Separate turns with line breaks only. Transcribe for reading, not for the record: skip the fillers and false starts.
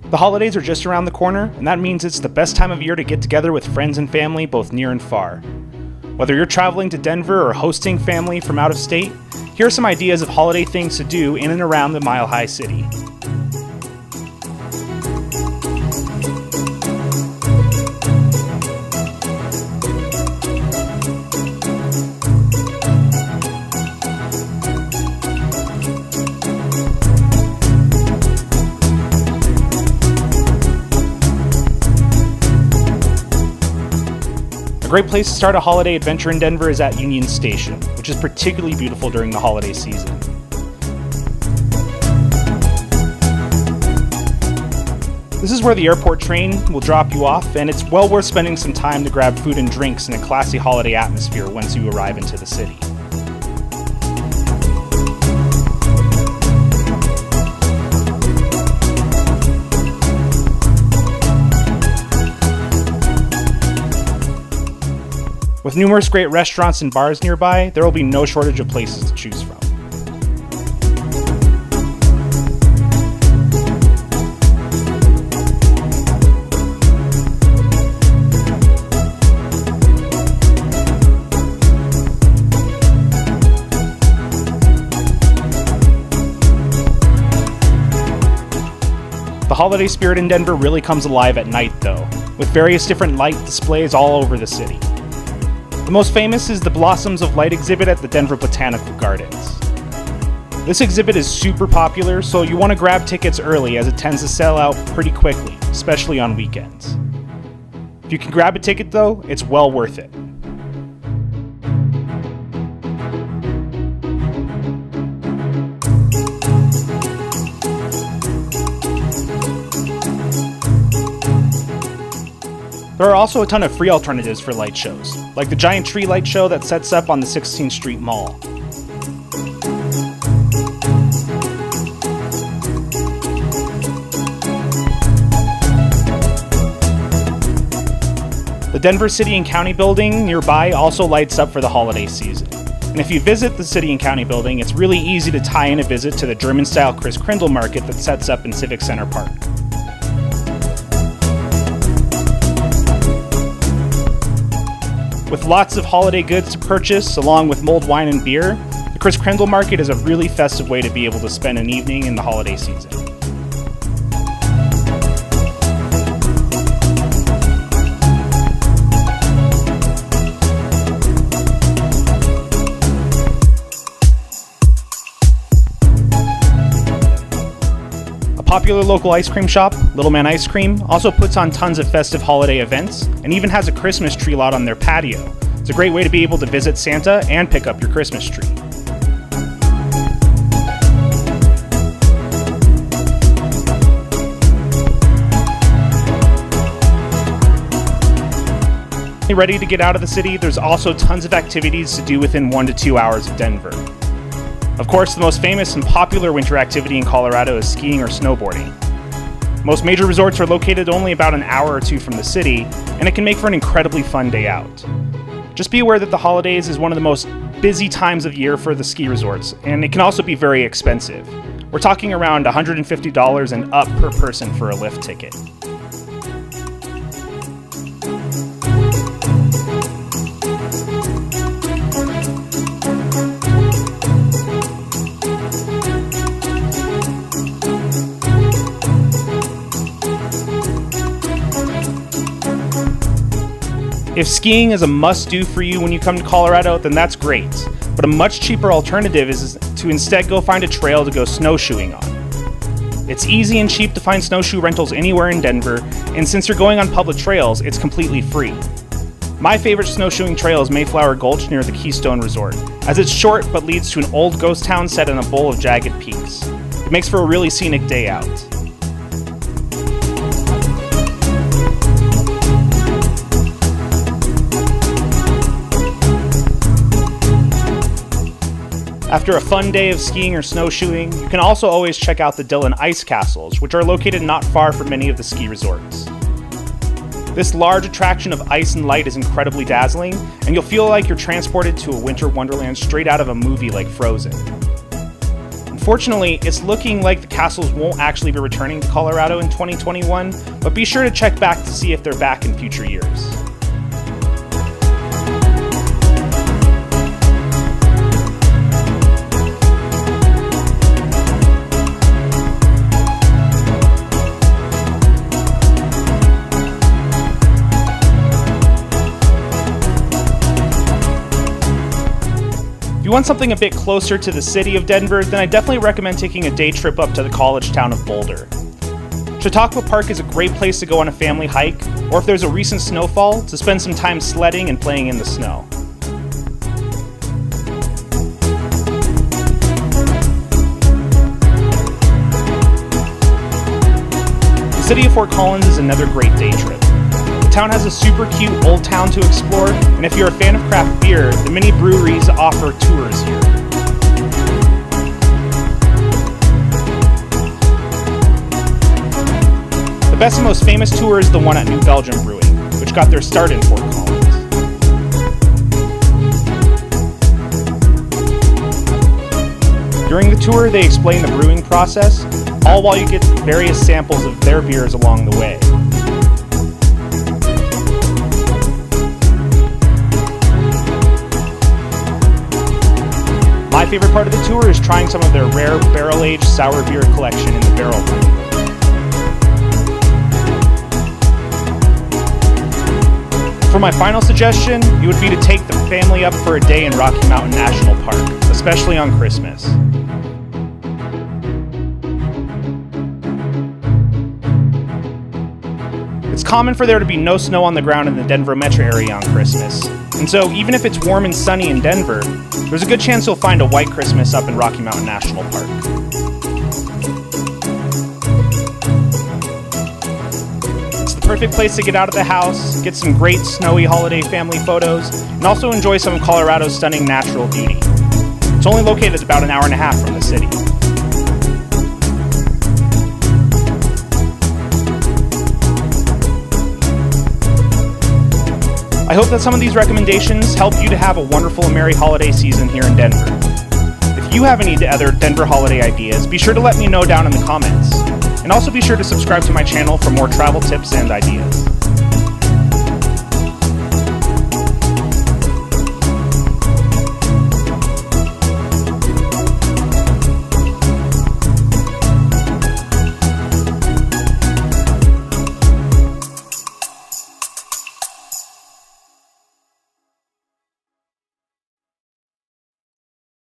The holidays are just around the corner, and that means it's the best time of year to get together with friends and family both near and far. Whether you're traveling to Denver or hosting family from out of state, here are some ideas of holiday things to do in and around the Mile High City. A great place to start a holiday adventure in Denver is at Union Station, which is particularly beautiful during the holiday season. This is where the airport train will drop you off, and it's well worth spending some time to grab food and drinks in a classy holiday atmosphere once you arrive into the city. With numerous great restaurants and bars nearby, there will be no shortage of places to choose from. The holiday spirit in Denver really comes alive at night, though, with various different light displays all over the city. The most famous is the Blossoms of Light exhibit at the Denver Botanical Gardens. This exhibit is super popular, so you want to grab tickets early as it tends to sell out pretty quickly, especially on weekends. If you can grab a ticket though, it's well worth it. There are also a ton of free alternatives for light shows, like the giant tree light show that sets up on the 16th Street Mall. The Denver City and County Building nearby also lights up for the holiday season. And if you visit the City and County Building, it's really easy to tie in a visit to the German-style Christkindlmarkt that sets up in Civic Center Park. With lots of holiday goods to purchase, along with mulled wine and beer, the Christkindlmarkt is a really festive way to be able to spend an evening in the holiday season. A popular local ice cream shop, Little Man Ice Cream, also puts on tons of festive holiday events and even has a Christmas tree lot on their patio. It's a great way to be able to visit Santa and pick up your Christmas tree. Ready to get out of the city, there's also tons of activities to do within 1 to 2 hours of Denver. Of course, the most famous and popular winter activity in Colorado is skiing or snowboarding. Most major resorts are located only about an hour or two from the city, and it can make for an incredibly fun day out. Just be aware that the holidays is one of the most busy times of year for the ski resorts, and it can also be very expensive. We're talking around $150 and up per person for a lift ticket. If skiing is a must-do for you when you come to Colorado, then that's great. But a much cheaper alternative is to instead go find a trail to go snowshoeing on. It's easy and cheap to find snowshoe rentals anywhere in Denver, and since you're going on public trails, it's completely free. My favorite snowshoeing trail is Mayflower Gulch near the Keystone Resort, as it's short but leads to an old ghost town set in a bowl of jagged peaks. It makes for a really scenic day out. After a fun day of skiing or snowshoeing, you can also always check out the Dillon Ice Castles, which are located not far from many of the ski resorts. This large attraction of ice and light is incredibly dazzling, and you'll feel like you're transported to a winter wonderland straight out of a movie like Frozen. And Unfortunately, it's looking like the Castles won't actually be returning to Colorado in 2021, but be sure to check back to see if they're back in future years. If you want something a bit closer to the city of Denver, then I definitely recommend taking a day trip up to the college town of Boulder. Chautauqua Park is a great place to go on a family hike, or if there's a recent snowfall, to spend some time sledding and playing in the snow. The city of Fort Collins is another great day trip. The town has a super cute old town to explore, and if you're a fan of craft beer, the many breweries offer tours here. The best and most famous tour is the one at New Belgium Brewing, which got their start in Fort Collins. During the tour, they explain the brewing process, all while you get various samples of their beers along the way. My favorite part of the tour is trying some of their rare barrel-aged sour beer collection in the barrel room. For my final suggestion, it would be to take the family up for a day in Rocky Mountain National Park, especially on Christmas. It's common for there to be no snow on the ground in the Denver metro area on Christmas, and so even if it's warm and sunny in Denver, there's a good chance you'll find a white Christmas up in Rocky Mountain National Park. It's the perfect place to get out of the house, get some great snowy holiday family photos, and also enjoy some of Colorado's stunning natural beauty. It's only located about an hour and a half from the city. I hope that some of these recommendations help you to have a wonderful and merry holiday season here in Denver. If you have any other Denver holiday ideas, be sure to let me know down in the comments. And also be sure to subscribe to my channel for more travel tips and ideas.